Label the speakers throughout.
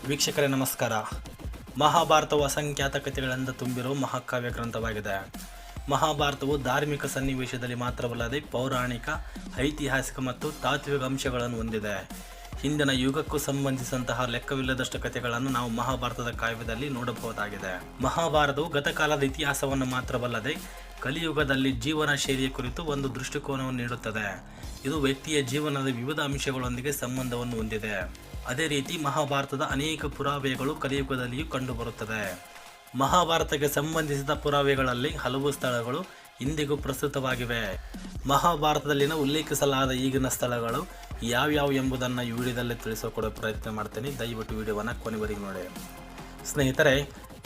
Speaker 1: ವೀಕ್ಷಕರೇ ನಮಸ್ಕಾರ. ಮಹಾಭಾರತವು ಅಸಂಖ್ಯಾತ ಕಥೆಗಳಿಂದ ತುಂಬಿರುವ ಮಹಾಕಾವ್ಯ ಗ್ರಂಥವಾಗಿದೆ. ಮಹಾಭಾರತವು ಧಾರ್ಮಿಕ ಸನ್ನಿವೇಶದಲ್ಲಿ ಮಾತ್ರವಲ್ಲದೆ ಪೌರಾಣಿಕ, ಐತಿಹಾಸಿಕ ಮತ್ತು ತಾತ್ವಿಕ ಅಂಶಗಳನ್ನು ಹೊಂದಿದೆ. ಹಿಂದಿನ ಯುಗಕ್ಕೂ ಸಂಬಂಧಿಸಿದಂತಹ ಲೆಕ್ಕವಿಲ್ಲದಷ್ಟು ಕಥೆಗಳನ್ನು ನಾವು ಮಹಾಭಾರತದ ಕಾವ್ಯದಲ್ಲಿ ನೋಡಬಹುದಾಗಿದೆ. ಮಹಾಭಾರತವು ಗತಕಾಲದ ಇತಿಹಾಸವನ್ನು ಮಾತ್ರವಲ್ಲದೆ ಕಲಿಯುಗದಲ್ಲಿ ಜೀವನ ಶೈಲಿಯ ಕುರಿತು ಒಂದು ದೃಷ್ಟಿಕೋನವನ್ನು ನೀಡುತ್ತದೆ. ಇದು ವ್ಯಕ್ತಿಯ ಜೀವನದ ವಿವಿಧ ಅಂಶಗಳೊಂದಿಗೆ ಸಂಬಂಧವನ್ನು ಹೊಂದಿದೆ. ಅದೇ ರೀತಿ ಮಹಾಭಾರತದ ಅನೇಕ ಪುರಾವೆಗಳು ಕಲಿಯುಗದಲ್ಲಿಯೂ ಕಂಡುಬರುತ್ತದೆ. ಮಹಾಭಾರತಕ್ಕೆ ಸಂಬಂಧಿಸಿದ ಪುರಾವೆಗಳಲ್ಲಿ ಹಲವು ಸ್ಥಳಗಳು ಇಂದಿಗೂ ಪ್ರಸ್ತುತವಾಗಿವೆ. ಮಹಾಭಾರತದಲ್ಲಿನ ಉಲ್ಲೇಖಿಸಲಾದ ಈಗಿನ ಸ್ಥಳಗಳು ಯಾವ್ಯಾವು ಎಂಬುದನ್ನು ಈ ವಿಡಿಯೋದಲ್ಲಿ ತಿಳಿಸಿಕೊಡೋ ಪ್ರಯತ್ನ ಮಾಡ್ತೀನಿ. ದಯವಿಟ್ಟು ವಿಡಿಯೋವನ್ನು ಕೊನೆವರೆಗೆ ನೋಡಿ. ಸ್ನೇಹಿತರೆ,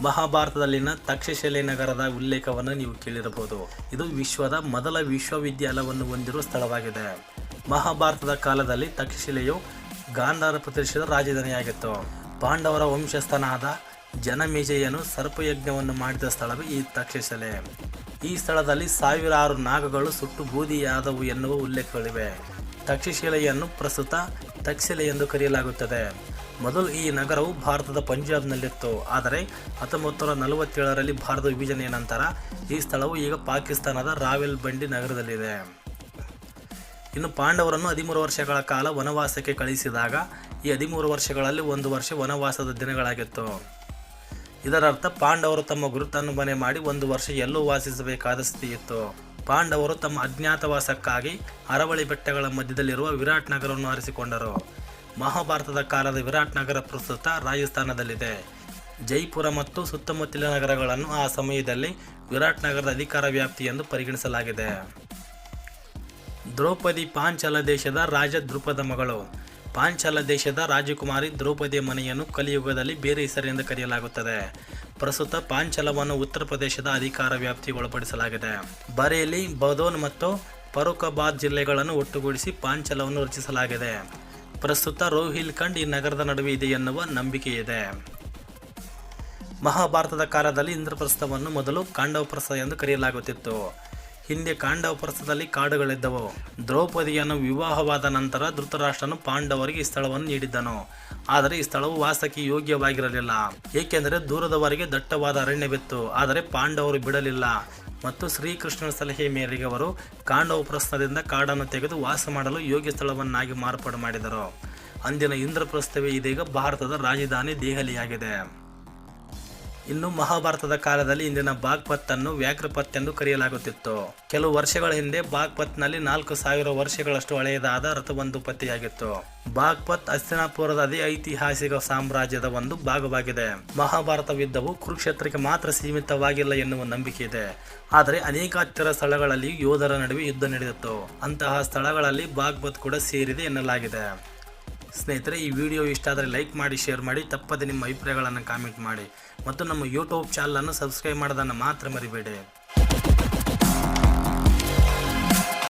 Speaker 1: ಮಹಾಭಾರತದಲ್ಲಿನ ತಕ್ಷಶಿಲೆ ನಗರದ ಉಲ್ಲೇಖವನ್ನು ನೀವು ಕೇಳಿರಬಹುದು. ಇದು ವಿಶ್ವದ ಮೊದಲ ವಿಶ್ವವಿದ್ಯಾಲಯವನ್ನು ಹೊಂದಿರುವ ಸ್ಥಳವಾಗಿದೆ. ಮಹಾಭಾರತದ ಕಾಲದಲ್ಲಿ ತಕ್ಷಶಿಲೆಯು ಗಾಂಧಾರ ಪ್ರದೇಶದ ರಾಜಧಾನಿಯಾಗಿತ್ತು. ಪಾಂಡವರ ವಂಶಸ್ಥನಾದ ಜನಮೇಜಯನು ಸರ್ಪಯಜ್ಞವನ್ನು ಮಾಡಿದ ಸ್ಥಳವೇ ಈ ತಕ್ಷಶಿಲೆ. ಈ ಸ್ಥಳದಲ್ಲಿ ಸಾವಿರಾರು ನಾಗಗಳು ಸುಟ್ಟು ಬೂದಿಯಾದವು ಎನ್ನುವ ಉಲ್ಲೇಖಗಳಿವೆ. ತಕ್ಷಶಿಲೆಯನ್ನು ಪ್ರಸ್ತುತ ತಕ್ಷಶಿಲೆ ಎಂದು ಕರೆಯಲಾಗುತ್ತದೆ. ಮೊದಲು ಈ ನಗರವು ಭಾರತದ ಪಂಜಾಬ್ನಲ್ಲಿತ್ತು. ಆದರೆ 1947ರಲ್ಲಿ ಭಾರತ ವಿಭಜನೆಯ ನಂತರ ಈ ಸ್ಥಳವು ಈಗ ಪಾಕಿಸ್ತಾನದ ರಾವಲ್ಪಿಂಡಿ ನಗರದಲ್ಲಿದೆ. ಇನ್ನು ಪಾಂಡವರನ್ನು 13 ವರ್ಷಗಳ ಕಾಲ ವನವಾಸಕ್ಕೆ ಕಳುಹಿಸಿದಾಗ ಈ 13 ವರ್ಷಗಳಲ್ಲಿ 1 ವರ್ಷ ವನವಾಸದ ದಿನಗಳಾಗಿತ್ತು. ಇದರರ್ಥ ಪಾಂಡವರು ತಮ್ಮ ಗುರುತನ್ನು ಮನೆ ಮಾಡಿ 1 ವರ್ಷ ಎಲ್ಲೂ ವಾಸಿಸಬೇಕಾದ ಸ್ಥಿತಿ ಇತ್ತು. ಪಾಂಡವರು ತಮ್ಮ ಅಜ್ಞಾತವಾಸಕ್ಕಾಗಿ ಅರವಳಿ ಬೆಟ್ಟಗಳ ಮಧ್ಯದಲ್ಲಿರುವ ವಿರಾಟ್ ನಗರವನ್ನು ಆರಿಸಿಕೊಂಡರು. ಮಹಾಭಾರತದ ಕಾಲದ ವಿರಾಟ್ ನಗರ ಪ್ರಸ್ತುತ ರಾಜಸ್ಥಾನದಲ್ಲಿದೆ. ಜೈಪುರ ಮತ್ತು ಸುತ್ತಮುತ್ತಲಿನ ನಗರಗಳನ್ನು ಆ ಸಮಯದಲ್ಲಿ ವಿರಾಟ್ ನಗರದ ಅಧಿಕಾರ ವ್ಯಾಪ್ತಿ ಎಂದು ಪರಿಗಣಿಸಲಾಗಿದೆ. ದ್ರೌಪದಿ ಪಾಂಚಾಲ ದೇಶದ ರಾಜ ದ್ರುಪದ ಮಗಳು. ಪಾಂಚಾಲ ದೇಶದ ರಾಜಕುಮಾರಿ ದ್ರೌಪದಿಯ ಮನೆಯನ್ನು ಕಲಿಯುಗದಲ್ಲಿ ಬೇರೆ ಹೆಸರಿನಿಂದ ಕರೆಯಲಾಗುತ್ತದೆ. ಪ್ರಸ್ತುತ ಪಾಂಚಾಲವನ್ನು ಉತ್ತರ ಪ್ರದೇಶದ ಅಧಿಕಾರ ವ್ಯಾಪ್ತಿಗೆ ಒಳಪಡಿಸಲಾಗಿದೆ. ಬರೇಲಿ, ಬದೋನ್ ಮತ್ತು ಫರೂಖಾಬಾದ್ ಜಿಲ್ಲೆಗಳನ್ನು ಒಟ್ಟುಗೂಡಿಸಿ ಪಾಂಚಾಲವನ್ನು ರಚಿಸಲಾಗಿದೆ. ಪ್ರಸ್ತುತ ರೋಹಿಲ್ಖಂಡ್ ಈ ನಗರದ ನಡುವೆ ಇದೆ ಎನ್ನುವ ನಂಬಿಕೆ ಇದೆ. ಮಹಾಭಾರತದ ಕಾಲದಲ್ಲಿ ಇಂದ್ರಪ್ರಸ್ಥವನ್ನು ಮೊದಲು ಕಾಂಡವಪ್ರಸ್ಥ ಎಂದು ಕರೆಯಲಾಗುತ್ತಿತ್ತು. ಹಿಂದೆ ಕಾಂಡವಪ್ರಸ್ಥದಲ್ಲಿ ಕಾಡುಗಳಿದ್ದವು. ದ್ರೌಪದಿಯನ್ನು ವಿವಾಹವಾದ ನಂತರ ಧೃತರಾಷ್ಟ್ರನು ಪಾಂಡವರಿಗೆ ಈ ಸ್ಥಳವನ್ನು ನೀಡಿದ್ದನು. ಆದರೆ ಈ ಸ್ಥಳವು ವಾಸಕ್ಕೆ ಯೋಗ್ಯವಾಗಿರಲಿಲ್ಲ, ಏಕೆಂದರೆ ದೂರದವರೆಗೆ ದಟ್ಟವಾದ ಅರಣ್ಯವಿತ್ತು. ಆದರೆ ಪಾಂಡವರು ಬಿಡಲಿಲ್ಲ ಮತ್ತು ಶ್ರೀಕೃಷ್ಣನ ಸಲಹೆ ಮೇರೆಗೆ ಅವರು ಕಾಂಡವಪ್ರಸ್ಥದಿಂದ ಕಾಡನ್ನು ತೆಗೆದು ವಾಸ ಮಾಡಲು ಯೋಗ್ಯ ಸ್ಥಳವನ್ನಾಗಿ ಮಾರ್ಪಾಡು ಮಾಡಿದರು. ಅಂದಿನ ಇಂದ್ರಪ್ರಸ್ಥವೇ ಇದೀಗ ಭಾರತದ ರಾಜಧಾನಿ ದೆಹಲಿಯಾಗಿದೆ. ಇನ್ನು ಮಹಾಭಾರತದ ಕಾಲದಲ್ಲಿ ಇಂದಿನ ಬಾಗ್ಪತ್ ಅನ್ನು ವ್ಯಾಘ್ರಪತ್ ಎಂದು ಕರೆಯಲಾಗುತ್ತಿತ್ತು. ಕೆಲವು ವರ್ಷಗಳ ಹಿಂದೆ ಬಾಗ್ಪತ್ನಲ್ಲಿ 4000 ವರ್ಷಗಳಷ್ಟು ಹಳೆಯದಾದ ರಥವೊಂದು ಪತ್ತೆಯಾಗಿತ್ತು. ಬಾಗ್ಪತ್ ಹಸ್ತಿನಾಪುರದ ಅದೇ ಐತಿಹಾಸಿಕ ಸಾಮ್ರಾಜ್ಯದ ಒಂದು ಭಾಗವಾಗಿದೆ. ಮಹಾಭಾರತ ಯುದ್ಧವು ಕುರುಕ್ಷೇತ್ರಕ್ಕೆ ಮಾತ್ರ ಸೀಮಿತವಾಗಿಲ್ಲ ಎನ್ನುವ ನಂಬಿಕೆ ಇದೆ. ಆದರೆ ಅನೇಕ ಹತ್ತಿರ ಸ್ಥಳಗಳಲ್ಲಿ ಯೋಧರ ನಡುವೆ ಯುದ್ಧ ನಡೆದಿತ್ತು. ಅಂತಹ ಸ್ಥಳಗಳಲ್ಲಿ ಬಾಗ್ಪತ್ ಕೂಡ ಸೇರಿದೆ ಎನ್ನಲಾಗಿದೆ. ಸ್ನೇಹಿತರೆ, ಈ ವಿಡಿಯೋ ಇಷ್ಟ ಆದರೆ ಲೈಕ್ ಮಾಡಿ, ಶೇರ್ ಮಾಡಿ, ತಪ್ಪದೆ ನಿಮ್ಮ ಅಭಿಪ್ರಾಯಗಳನ್ನು ಕಾಮೆಂಟ್ ಮಾಡಿ ಮತ್ತು ನಮ್ಮ ಯೂಟ್ಯೂಬ್ ಚಾನಲನ್ನು ಸಬ್ಸ್ಕ್ರೈಬ್ ಮಾಡೋದನ್ನು ಮಾತ್ರ ಮರಿಬೇಡಿ.